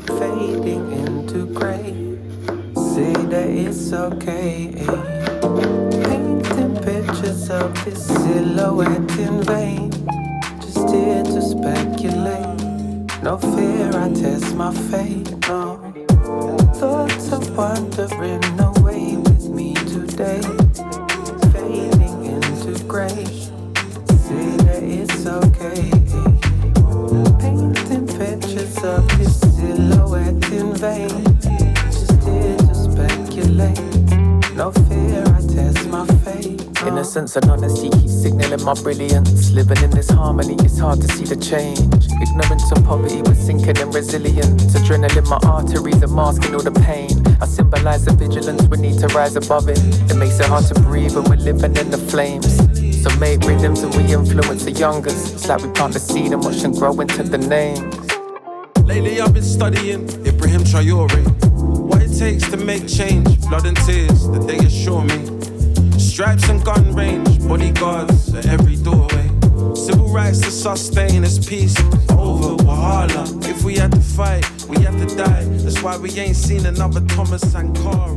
Fading into grey, say that it's okay. Painting pictures of this silhouette in vain, just here to speculate. No fear, I test my fate. No thoughts of wandering away with me today, fading into grey. Say that it's okay. Painting pictures of this silhouette in vain, just here to speculate. No fear, I test my fate. Innocence and honesty keep signaling my brilliance. Living in this harmony, it's hard to see the change. Ignorance and poverty, we're sinking in resilience. Adrenaline, my arteries are masking all the pain. I symbolize the vigilance, we need to rise above it. It makes it hard to breathe when we're living in the flames. So make rhythms and we influence the youngers. It's like we plant the seed and watch them grow into the names. Lately I've been studying Ibrahim Traore. What it takes to make change, blood and tears that they assure me. Stripes and gun range, bodyguards at every doorway. Civil rights to sustain as peace over Wahala. If we had to fight, we had to die. That's why we ain't seen another Thomas Sankara.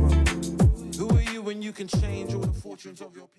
Who are you when you can change all the fortunes of your people?